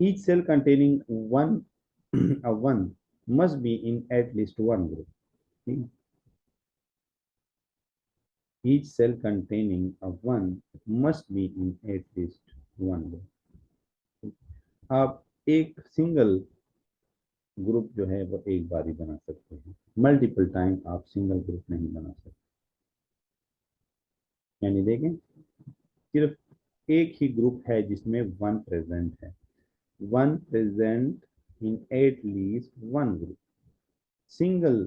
each cell containing one a one must be in at least one group. Each cell containing a one must be in at least one group. आप एक single group जो है वो एक बार ही बना सकते हैं, मल्टीपल टाइम आप सिंगल ग्रुप नहीं बना सकते। यानी देखें, सिर्फ एक ही ग्रुप है जिसमें वन प्रेजेंट है, one present in eight least one group. Single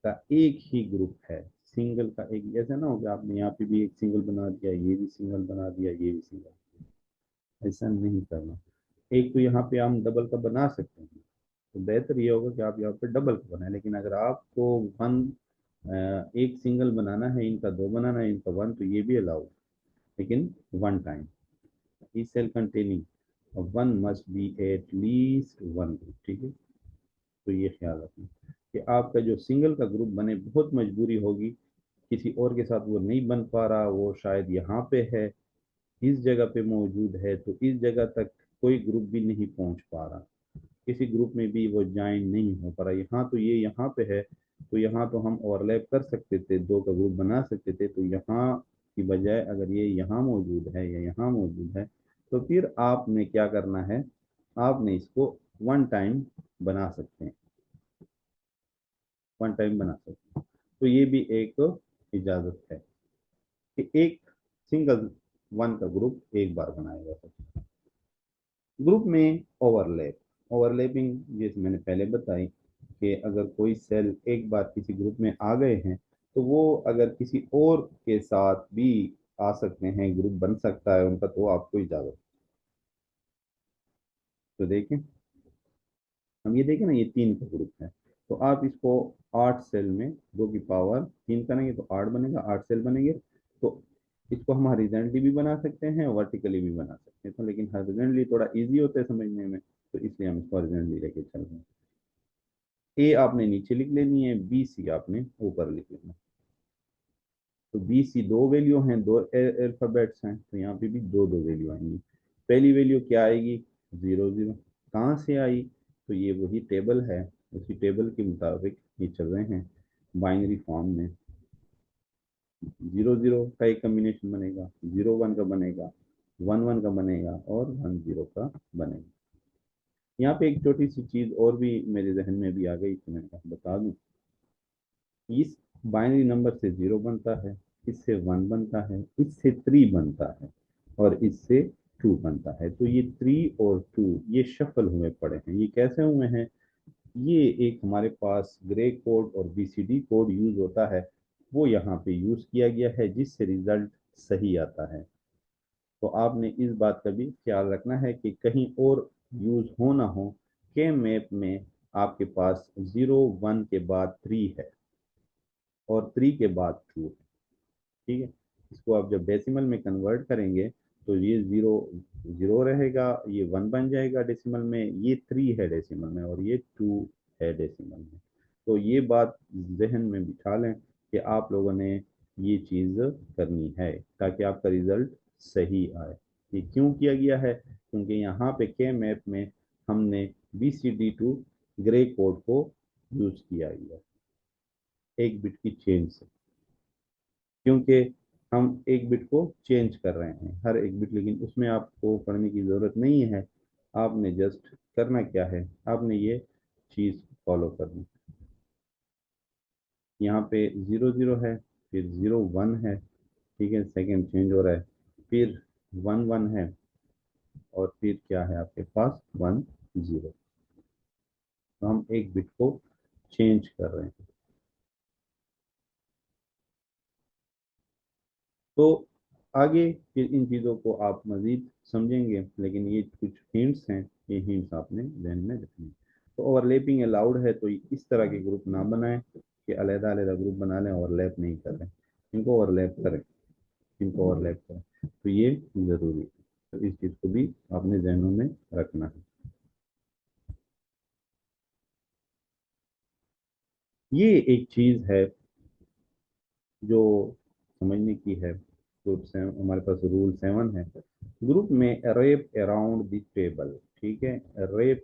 का एक ही ग्रुप है, सिंगल का एक, ऐसा ना हो कि आपने यहाँ पे भी एक सिंगल बना दिया, ये भी सिंगल बना दिया, ये भी सिंगल, ऐसा नहीं करना। एक तो यहाँ पे हम डबल का बना सकते हैं, तो बेहतर ये होगा कि आप यहाँ पे डबल का बनाएं। लेकिन अगर आपको वन एक सिंगल बनाना है, इनका दो बनाना है, इनका वन, तो ये भी अलाउड, लेकिन one time. Each cell containing one must be at least one group. ठीक है, तो ये ख्याल रखना कि आपका जो सिंगल का ग्रुप बने, बहुत मजबूरी होगी, किसी और के साथ वो नहीं बन पा रहा, वो शायद यहाँ पे है, इस जगह पे मौजूद है, तो इस जगह तक कोई ग्रुप भी नहीं पहुंच पा रहा, किसी ग्रुप में भी वो ज्वाइन नहीं हो पा रहा। यहाँ तो ये यहाँ पे है, तो यहाँ तो हम ओवरलैप कर सकते थे, दो का ग्रुप बना सकते थे। तो यहाँ की बजाय अगर ये यहाँ मौजूद है या यहाँ मौजूद है, तो फिर आपने क्या करना है, आपने इसको वन टाइम बना सकते हैं, वन टाइम बना सकते हैं। तो ये भी एक इजाजत है कि एक सिंगल वन का ग्रुप एक बार बनाया जा सकता है। ग्रुप में ओवरलैप, ओवरलैपिंग जैसे मैंने पहले बताई कि अगर कोई सेल एक बार किसी ग्रुप में आ गए हैं, तो वो अगर किसी और के साथ भी आ सकते हैं, ग्रुप बन सकता है उनका, तो आपको इजाजत। तो देखें, हम ये देखें ना, ये तीन का ग्रुप है, तो आप इसको आठ सेल में दो की पावर तीन करेंगे तो आठ बनेगा, आठ सेल बनेंगे। तो इसको हम हॉरिजॉन्टली भी बना सकते हैं, वर्टिकली भी बना सकते हैं, तो लेकिन हॉरिजॉन्टली थोड़ा इजी होता है समझने में, तो इसलिए हम इसको हॉरिजॉन्टली लेके चल रहे हैं। ए आपने नीचे लिख लेनी है, बी सी आपने ऊपर लिख लेना। तो बी सी दो वैल्यू हैं, दो अल्फाबेट्स हैं, तो यहाँ पे भी दो दो वैल्यू आएंगी। पहली वैल्यू क्या आएगी, जीरो जीरो। कहाँ से आई, तो ये वही टेबल है, उसी टेबल के मुताबिक ये चल रहे हैं बाइनरी फॉर्म में। जीरो जीरो का एक कम्बिनेशन बनेगा, जीरो वन का बनेगा, वन वन का बनेगा, और वन जीरो का बनेगा। यहाँ पे एक छोटी सी चीज और भी मेरे जहन में भी आ गई, तो मैं बता दूं। इस बाइनरी नंबर से जीरो बनता है, इससे वन बनता है, इससे थ्री बनता है, और इससे टू बनता है। तो ये थ्री और टू ये शफल हुए पड़े हैं। ये कैसे हुए हैं, ये एक हमारे पास ग्रे कोड और बीसीडी कोड यूज होता है, वो यहाँ पे यूज किया गया है, जिससे रिजल्ट सही आता है। तो आपने इस बात का भी ख्याल रखना है कि कहीं और यूज हो ना हो, के मैप में आपके पास जीरो वन के बाद थ्री है और थ्री के बाद टू है। ठीक है, इसको आप जब डेसिमल में कन्वर्ट करेंगे, तो ये जीरो जीरो रहेगा, ये वन बन जाएगा डेसिमल में, ये थ्री है डेसिमल में, और ये टू है डेसिमल में। तो ये बात जहन में बिठा लें कि आप लोगों ने ये चीज़ करनी है ताकि आपका रिजल्ट सही आए। ये क्यों किया गया है, क्योंकि यहाँ पे के मैप में हमने BCD2 ग्रे कोड को यूज किया गया एक बिट की चेंज से, क्योंकि हम एक बिट को चेंज कर रहे हैं हर एक बिट, लेकिन उसमें आपको पढ़ने की ज़रूरत नहीं है। आपने जस्ट करना क्या है, आपने ये चीज़ फॉलो करनी। यहाँ पे जीरो जीरो है, फिर जीरो वन है, ठीक है, सेकंड चेंज हो रहा है, फिर वन वन है, और फिर क्या है आपके पास वन जीरो। तो हम एक बिट को चेंज कर रहे हैं। तो आगे फिर इन चीज़ों को आप मज़ीद समझेंगे, लेकिन ये कुछ हिंट्स हैं, ये हिंट्स आपने ध्यान में रखने हैं। तो ओवरलैपिंग अलाउड है, तो इस तरह के ग्रुप ना बनाएं कि अलग अलग ग्रुप बना लें, ओवरलैप नहीं कर रहे, इनको ओवरलैप करें, इनको ओवरलैप करें, तो ये ज़रूरी है। तो इस चीज़ को भी आपने जहनों में रखना है। ये एक चीज़ है जो समझने की है। तो हमारे पास रूल 7 है ग्रुप में रेप अराउंड द टेबल, ठीक है। रेप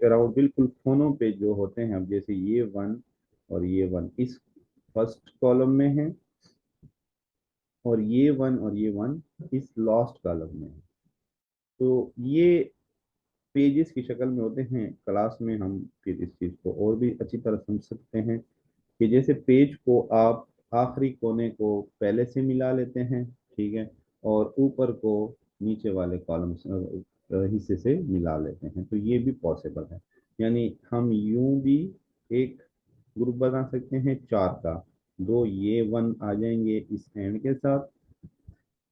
अराउंड बिल्कुल कोनों पे जो होते हैं, अब जैसे ये वन और ये वन इस फर्स्ट कॉलम में है, और ये वन इस लास्ट कॉलम में है। तो ये पेजेस की शक्ल में होते हैं। क्लास में हम फिर इस चीज़ को और भी अच्छी तरह समझ सकते हैं कि जैसे पेज को आप आखिरी कोने को पहले से मिला लेते हैं, ठीक है, और ऊपर को नीचे वाले कॉलम हिस्से से मिला लेते हैं, तो ये भी पॉसिबल है। यानी हम यूं भी एक ग्रुप बना सकते हैं चार का। दो ये वन आ जाएंगे इस एंड के साथ,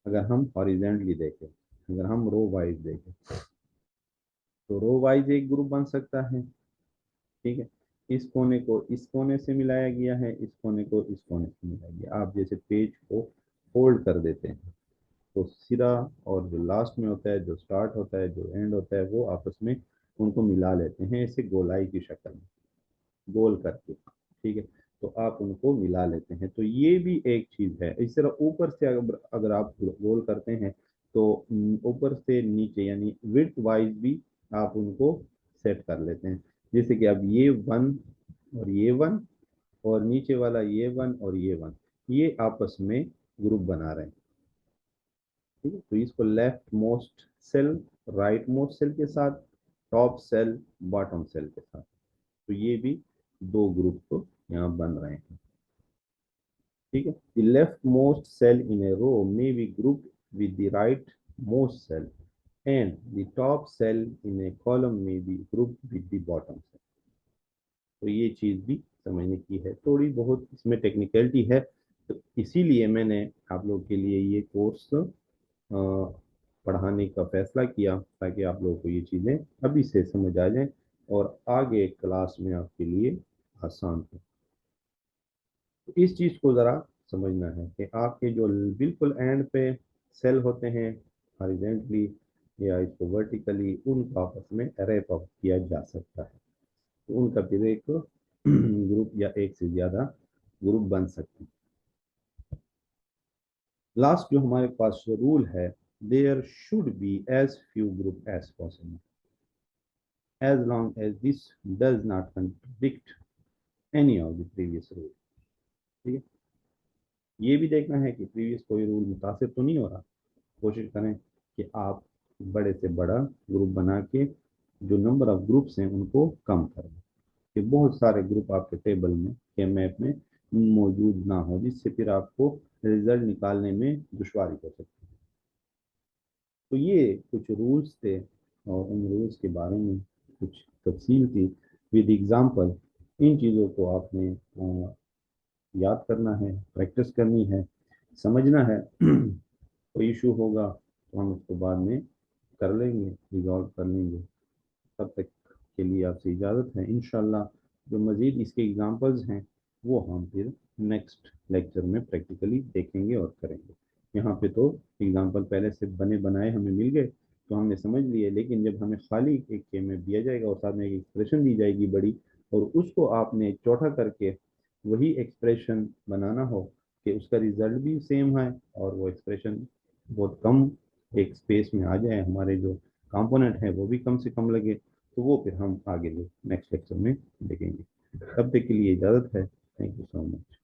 अगर हम हॉरिजेंटली देखें। अगर हम रो वाइज देखें तो रो वाइज एक ग्रुप बन सकता है, ठीक है। इस कोने को इस कोने से मिलाया गया है, इस कोने को इस कोने से मिलाया गया। आप जैसे पेज को फोल्ड कर देते हैं तो सिरा और जो लास्ट में होता है, जो स्टार्ट होता है, जो एंड होता है, वो आपस में उनको मिला लेते हैं ऐसे गोलाई की शक्ल में, गोल करके, ठीक है। तो आप उनको मिला लेते हैं, तो ये भी एक चीज है। इस तरह ऊपर से अगर आप गोल करते हैं तो ऊपर से नीचे यानी विड्थ वाइज भी आप उनको सेट कर लेते हैं। जैसे कि अब ये वन और ये वन, और नीचे वाला ये वन और ये वन, ये आपस में ग्रुप बना रहे हैं, ठीक है। तो इसको left most cell right most cell के साथ, टॉप सेल बॉटम सेल के साथ, तो ये भी दो ग्रुप तो यहाँ बन रहे हैं, ठीक है। The left most cell in a row may be group with the right most cell, and the top cell in a column में be group with the bottom cell. तो ये चीज भी समझने की है, थोड़ी बहुत इसमें टेक्निकलिटी है, तो इसीलिए मैंने आप लोग के लिए ये कोर्स पढ़ाने का फैसला किया, ताकि आप लोगों को ये चीज़ें अभी से समझ आ जाएं और आगे क्लास में आपके लिए आसान हो। तो इस चीज़ को ज़रा समझना है कि आपके जो बिल्कुल एंड पे सेल होते हैं हॉरिजॉन्टली या इसको वर्टिकली, उनको आपस में रैप अप किया जा सकता है, तो उनका फिर एक ग्रुप या एक से ज़्यादा ग्रुप बन सकते हैं। लास्ट जो हमारे पास रूल है, there should be as few group as possible as long as this does not contradict any of the previous rule, ठीक है। ये भी देखना है कि प्रीवियस कोई रूल मुतासिर तो नहीं हो रहा। कोशिश करें कि आप बड़े से बड़ा ग्रुप बना के जो नंबर ऑफ ग्रुप्स हैं उनको कम करें, कि बहुत सारे ग्रुप आपके टेबल में या मैप में मौजूद ना हो, जिससे फिर आपको रिजल्ट निकालने में दुश्वारी हो सकती है। तो ये कुछ रूल्स थे, और उन रूल्स के बारे में कुछ तफसील थी विद एग्जांपल। इन चीज़ों को आपने याद करना है, प्रैक्टिस करनी है, समझना है। कोई इशू होगा तो हम उसको बाद में कर लेंगे, रिजॉल्व कर लेंगे। तब तक के लिए आपसे इजाज़त है। इंशाल्लाह जो मज़ीद इसके एग्जांपल्स हैं वो हम फिर नेक्स्ट लेक्चर में प्रैक्टिकली देखेंगे और करेंगे। यहाँ पे तो एग्जांपल पहले से बने बनाए हमें मिल गए, तो हमने समझ लिए, लेकिन जब हमें खाली एक के में दिया जाएगा और साथ में एक एक्सप्रेशन दी जाएगी बड़ी, और उसको आपने चौथा करके वही एक्सप्रेशन बनाना हो कि उसका रिजल्ट भी सेम है और वो एक्सप्रेशन बहुत कम एक स्पेस में आ जाए, हमारे जो कंपोनेंट है वो भी कम से कम लगे, तो वो फिर हम आगे नेक्स्ट लेक्चर में देखेंगे। तब तक के लिए इजाज़त है। Thank you so much.